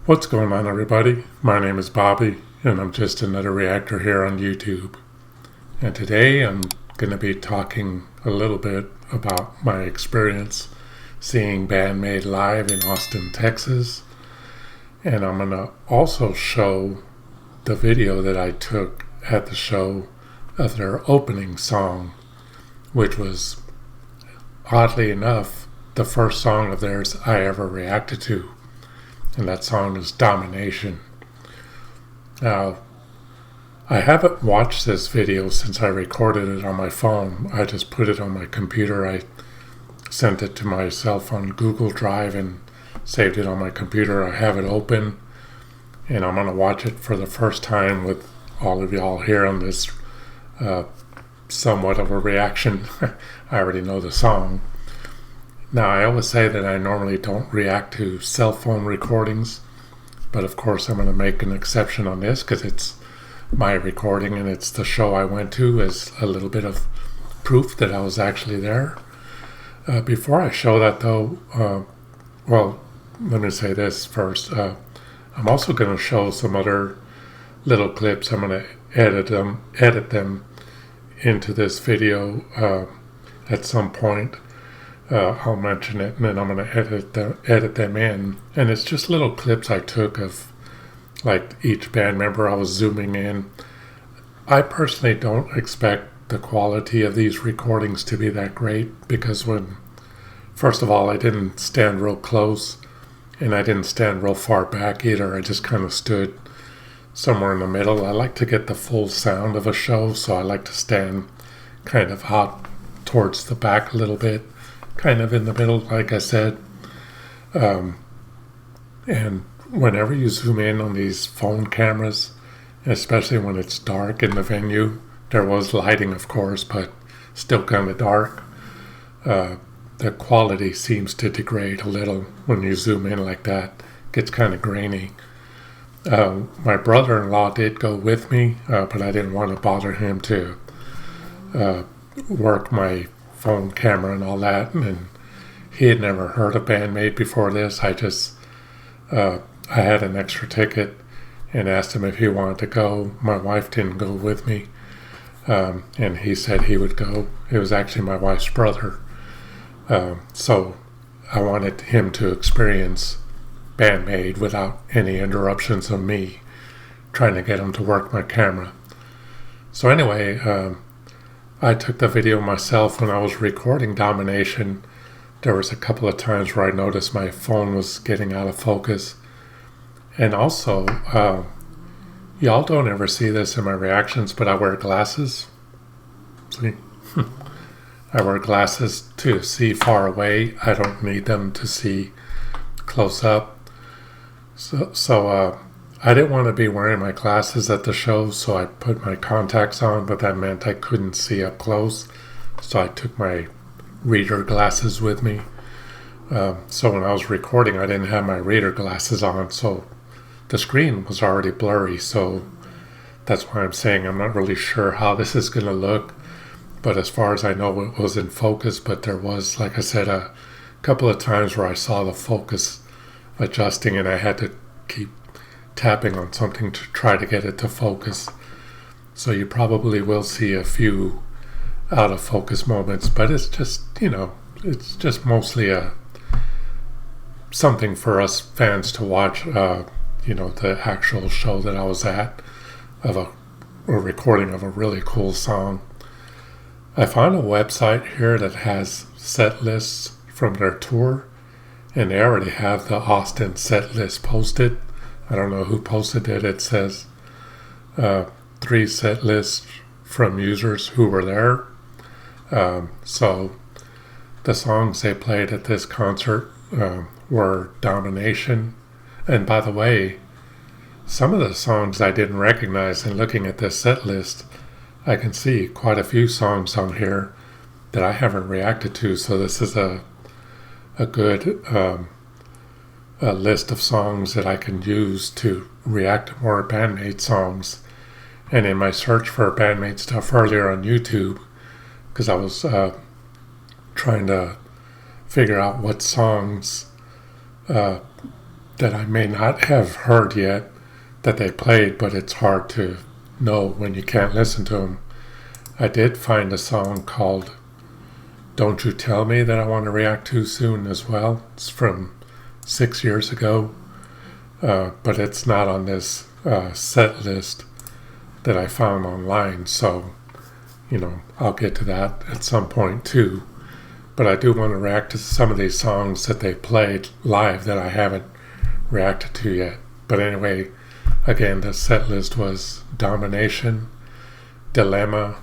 What's going on, everybody? My name is Bobby, and I'm just another reactor here on YouTube. And today I'm going to be talking a little bit about my experience seeing Band Maid live in Austin, Texas. And I'm going to also show the video that I took at the show of their opening song, which was, oddly enough, the first song of theirs I ever reacted to. And that song is Domination. Now, I haven't watched this video since I recorded it on my phone. I just put it on my computer. I sent it to myself on Google Drive and saved it on my computer. I have it open, and I'm going to watch it for the first time with all of y'all here on this somewhat of a reaction. I already know the song. Now, I always say that I normally don't react to cell phone recordings, but of course I'm going to make an exception on this because it's my recording and it's the show I went to as a little bit of proof that I was actually there. Before I show that though, let me say this first. I'm also going to show some other little clips. I'm going to edit them into this video at some point. I'll mention it, and then I'm going to edit them in. And it's just little clips I took of, like, each band member. I was zooming in. I personally don't expect the quality of these recordings to be that great, because first of all, I didn't stand real close, and I didn't stand real far back either. I just kind of stood somewhere in the middle. I like to get the full sound of a show, so I like to stand kind of out towards the back a little bit, kind of in the middle, like I said. And whenever you zoom in on these phone cameras, especially when it's dark in the venue, there was lighting, of course, but still kind of dark, the quality seems to degrade a little when you zoom in like that. It gets kind of grainy. My brother-in-law did go with me, but I didn't want to bother him to work my phone camera and all that, and he had never heard of Band Maid before this. I had an extra ticket and asked him if he wanted to go. My wife didn't go with me, and he said he would go. It was actually my wife's brother, so I wanted him to experience Band Maid without any interruptions of me trying to get him to work my camera. So anyway, I took the video myself when I was recording Domination. There was a couple of times where I noticed my phone was getting out of focus. And also, y'all don't ever see this in my reactions, but I wear glasses. See? I wear glasses to see far away. I don't need them to see close up. So I didn't want to be wearing my glasses at the show, so I put my contacts on, but that meant I couldn't see up close. So I took my reader glasses with me. So when I was recording, I didn't have my reader glasses on, so the screen was already blurry. So that's why I'm saying I'm not really sure how this is going to look. But as far as I know, it was in focus, but there was, like I said, a couple of times where I saw the focus adjusting and I had to keep tapping on something to try to get it to focus. So you probably will see a few out of focus moments, but it's just, it's just mostly something for us fans to watch, the actual show that I was at of a recording of a really cool song. I found a website here that has set lists from their tour, and they already have the Austin set list posted. I don't know who posted it. It says 3 set lists from users who were there. So the songs they played at this concert were Domination. And by the way, some of the songs I didn't recognize, and looking at this set list, I can see quite a few songs on here that I haven't reacted to. So this is a good a list of songs that I can use to react to more Band Maid songs. And in my search for Band Maid stuff earlier on YouTube, because I was trying to figure out what songs that I may not have heard yet that they played, but it's hard to know when you can't listen to them. I did find a song called Don't You Tell Me that I want to react to soon as well. It's from 6 years ago, but it's not on this set list that I found online, so I'll get to that at some point too. But I do want to react to some of these songs that they played live that I haven't reacted to yet. But anyway, again, the set list was Domination, Dilemma,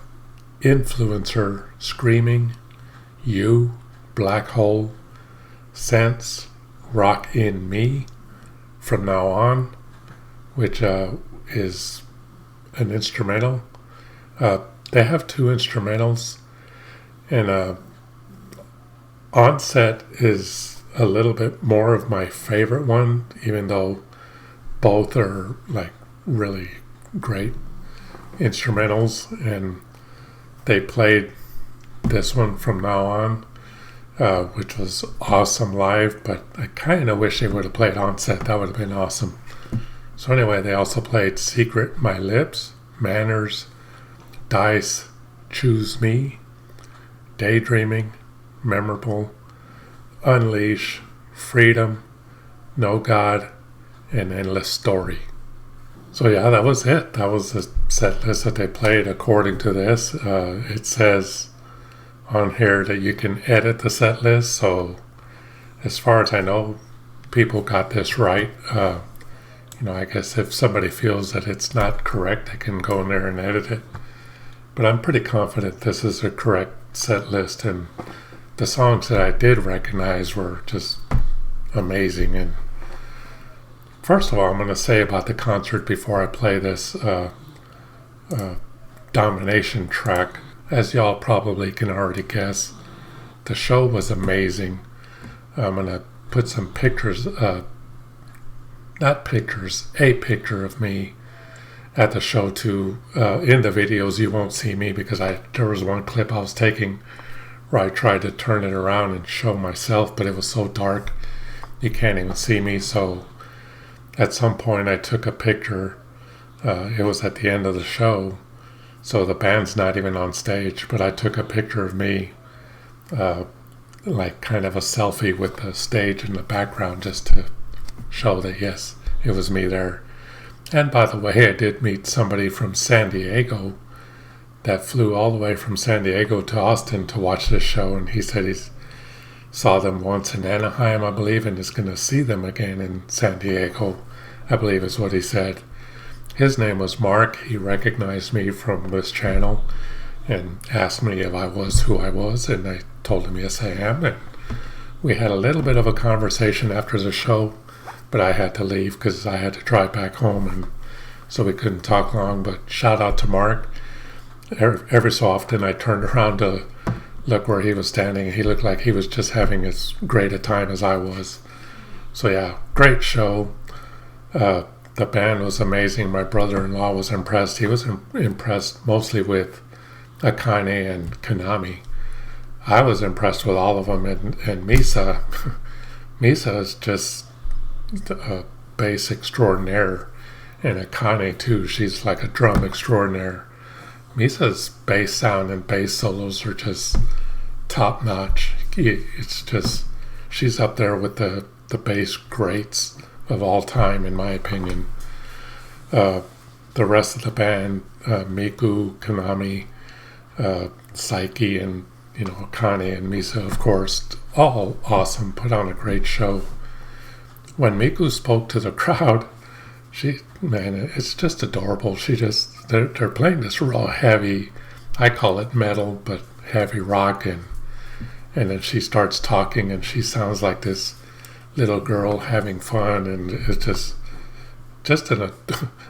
Influencer, Screaming, You, Black Hole, Sense, Rock in Me, From Now On, which is an instrumental. They have two instrumentals, and Onset is a little bit more of my favorite one, even though both are like really great instrumentals, and they played this one From Now On, which was awesome live, but I kind of wish they would have played Onset. That would have been awesome. So anyway, they also played Secret, My Lips, Manners, Dice, Choose Me, Daydreaming, Memorable, Unleash, Freedom, No God, and Endless Story. So yeah, that was it. That was the set list that they played according to this. It says on here that you can edit the set list, so as far as I know, people got this right. I guess if somebody feels that it's not correct, they can go in there and edit it. But I'm pretty confident this is a correct set list, and the songs that I did recognize were just amazing. And first of all, I'm going to say about the concert before I play this Domination track. As y'all probably can already guess, the show was amazing. I'm going to put some pictures, not pictures, a picture of me at the show too. In the videos you won't see me because there was one clip I was taking where I tried to turn it around and show myself, but it was so dark you can't even see me. So at some point I took a picture. It was at the end of the show, so the band's not even on stage, but I took a picture of me, like kind of a selfie with the stage in the background, just to show that yes, it was me there. And by the way, I did meet somebody from San Diego that flew all the way from San Diego to Austin to watch this show, and he said he saw them once in Anaheim, I believe, and is going to see them again in San Diego, I believe is what he said. His name was Mark. He recognized me from this channel and asked me if I was who I was, and I told him yes, I am. And we had a little bit of a conversation after the show, but I had to leave because I had to drive back home, and so we couldn't talk long. But shout out to Mark. Every so often I turned around to look where he was standing. He looked like he was just having as great a time as I was. So yeah, great show. The band was amazing. My brother-in-law was impressed. He was impressed mostly with Akane and Konami. I was impressed with all of them, and Misa. Misa is just a bass extraordinaire, and Akane too. She's like a drum extraordinaire. Misa's bass sound and bass solos are just top notch. It's just, she's up there with the bass greats of all time, in my opinion. The rest of the band, Miku, Konami, Saiki, and Akane and Misa, of course, all awesome. Put on a great show. When Miku spoke to the crowd, it's just adorable. They're playing this real heavy, I call it metal, but heavy rock, and then she starts talking, and she sounds like this little girl having fun, and it's just an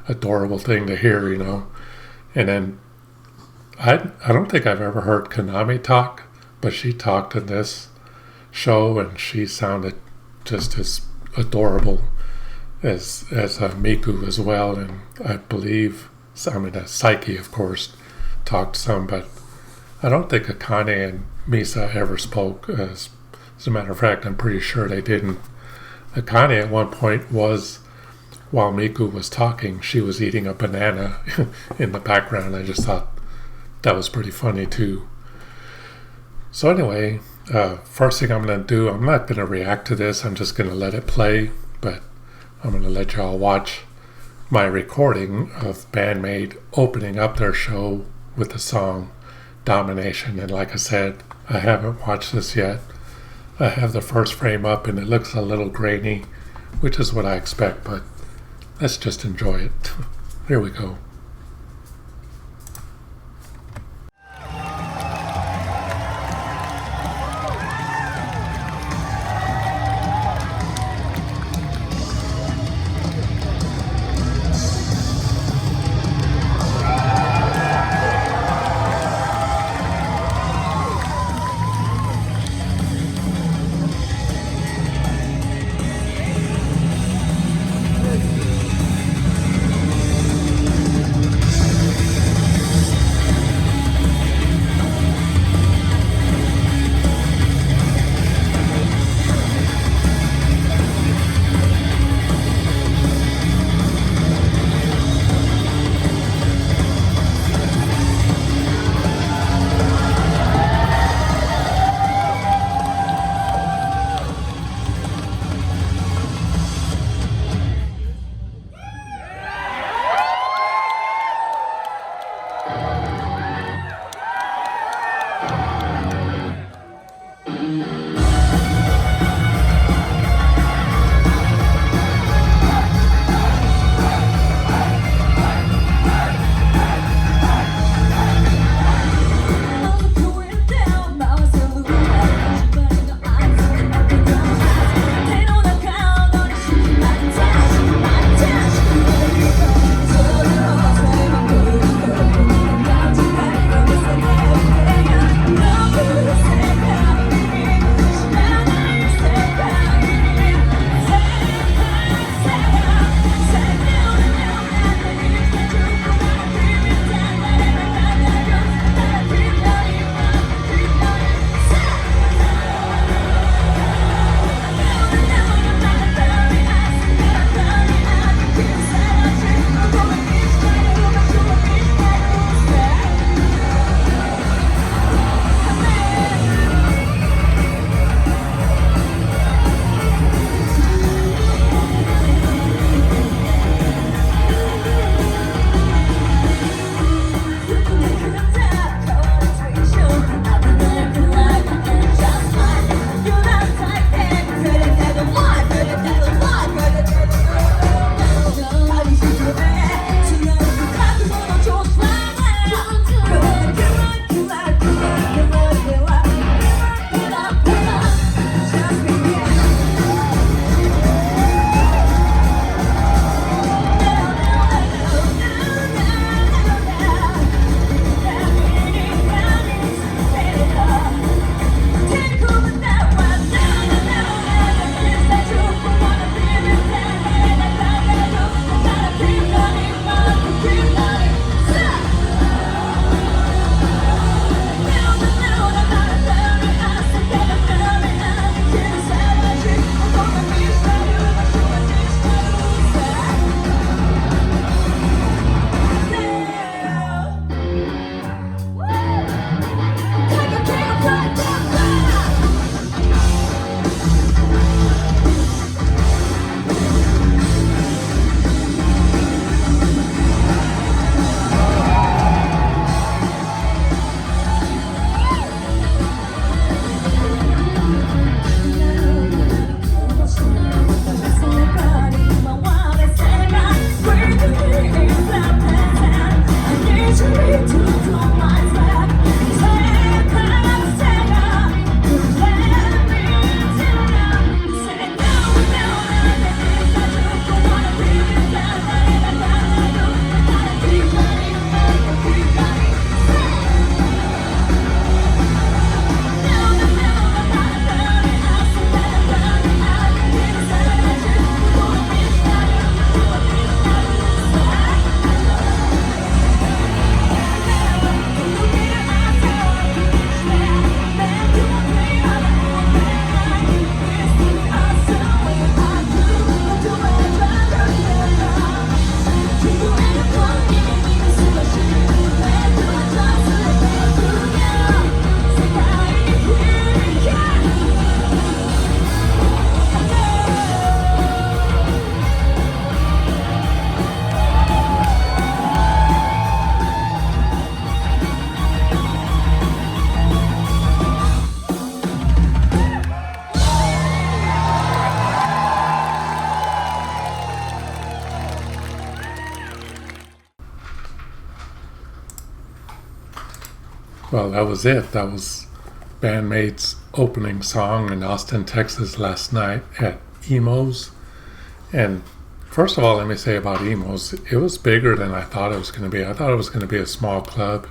adorable thing to hear, And then I don't think I've ever heard Konami talk, but she talked in this show, and she sounded just as adorable as Miku as well. And I believe, Saiki, of course, talked some, but I don't think Akane and Misa ever spoke. As a matter of fact, I'm pretty sure they didn't. Akane at one point was, while Miku was talking, she was eating a banana in the background. I just thought that was pretty funny too. So anyway, first thing I'm going to do, I'm not going to react to this, I'm just going to let it play, but I'm going to let y'all watch my recording of Band Maid opening up their show with the song Domination. And like I said, I haven't watched this yet. I have the first frame up and it looks a little grainy, which is what I expect, but let's just enjoy it. Here we go. Well, that was it. That was Band Maid's opening song in Austin, Texas last night at Emo's. And first of all, let me say about Emo's, it was bigger than I thought it was going to be. I thought it was going to be a small club.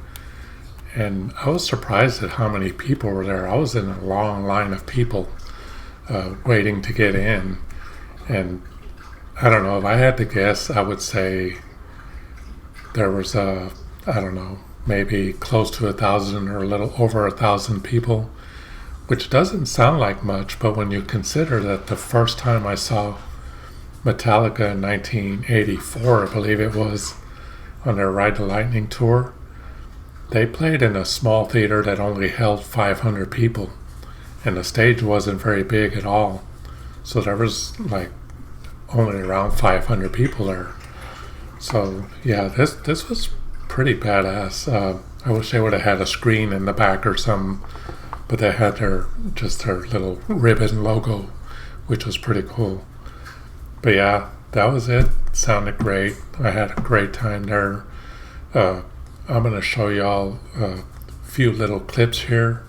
And I was surprised at how many people were there. I was in a long line of people waiting to get in. And I don't know, if I had to guess, I would say there was, I don't know, maybe close to 1,000 or a little over 1,000 people, which doesn't sound like much, but when you consider that the first time I saw Metallica in 1984, I believe it was, on their Ride the Lightning tour, they played in a small theater that only held 500 people, and the stage wasn't very big at all. So there was like only around 500 people there. So yeah, this was pretty badass. I wish they would have had a screen in the back or something, but they had their little ribbon logo, which was pretty cool. But yeah, that was it. Sounded great. I had a great time there. I'm going to show y'all a few little clips here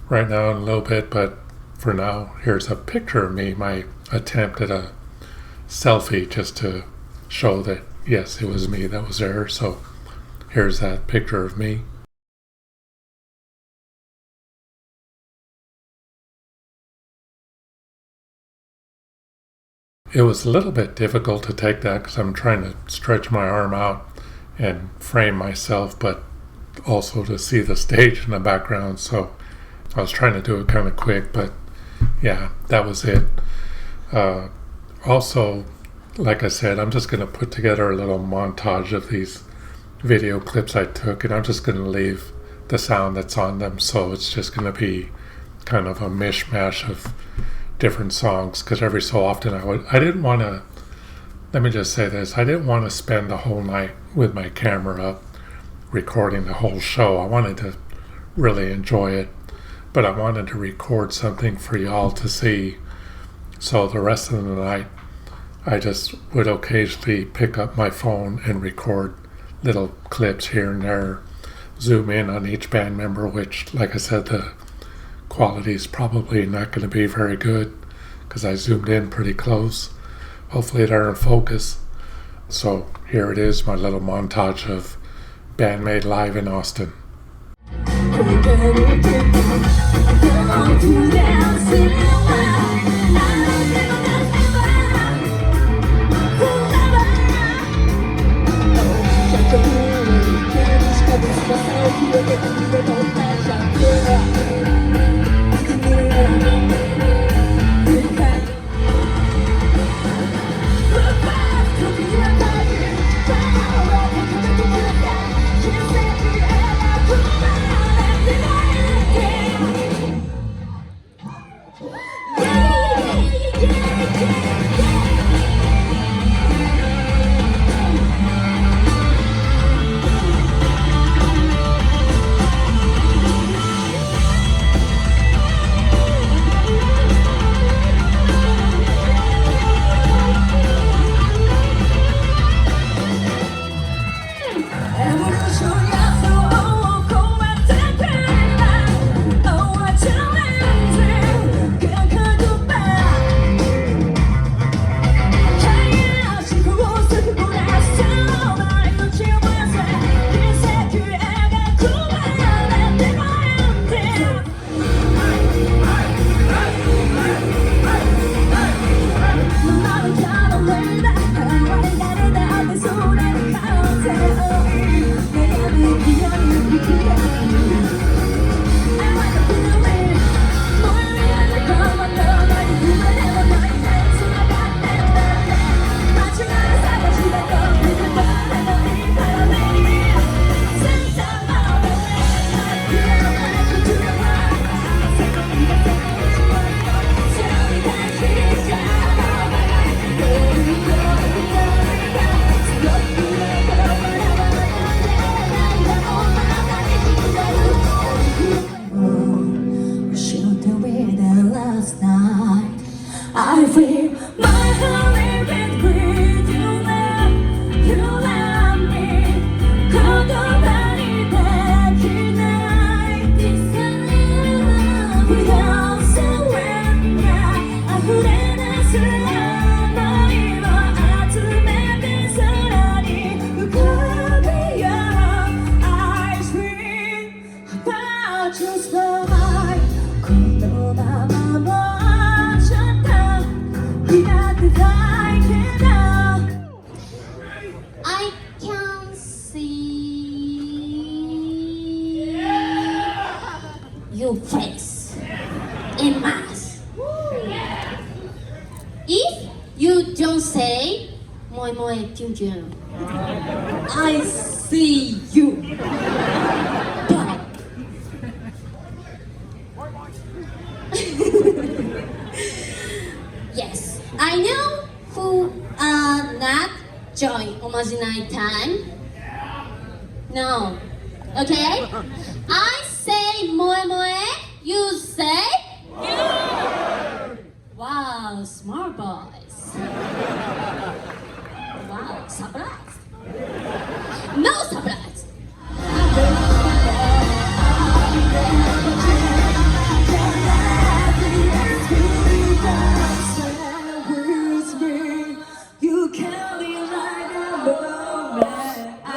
right now in a little bit, but for now, here's a picture of me, my attempt at a selfie, just to show that, yes, it was me that was there. So here's that picture of me. It was a little bit difficult to take that because I'm trying to stretch my arm out and frame myself, but also to see the stage in the background. So I was trying to do it kind of quick, but yeah, that was it. Also, like I said, I'm just going to put together a little montage of these video clips I took, and I'm just going to leave the sound that's on them. So it's just going to be kind of a mishmash of different songs, because every so often I didn't want to, let me just say this, I didn't want to spend the whole night with my camera up recording the whole show. I wanted to really enjoy it, but I wanted to record something for y'all to see. So the rest of the night I just would occasionally pick up my phone and record little clips here and there, zoom in on each band member, which, like I said, the quality is probably not going to be very good because I zoomed in pretty close. Hopefully they're in focus. So here it is, my little montage of Band Maid live in Austin. say Moi moi Kyung. I see you. But yes, I know who are not join Omajinai time. No. Okay? I say Moi moi, you say wow, smart boys. Wow, surprise. No surprise. You can't be like a moment. I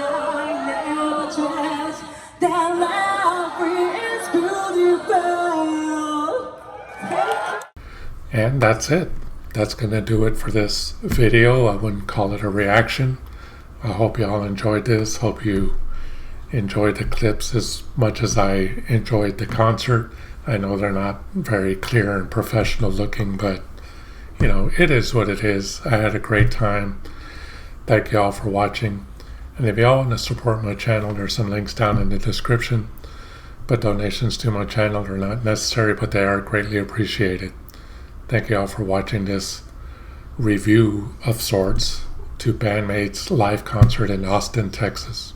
never trust that love is beautiful. And that's it. That's going to do it for this video. I wouldn't call it a reaction. I hope you all enjoyed this. Hope you enjoyed the clips as much as I enjoyed the concert. I know they're not very clear and professional looking, but you know, it is what it is. I had a great time. Thank you all for watching. And if you all want to support my channel, there's some links down in the description. But donations to my channel are not necessary, but they are greatly appreciated. Thank you all for watching this review of sorts to Band Maid's live concert in Austin, Texas.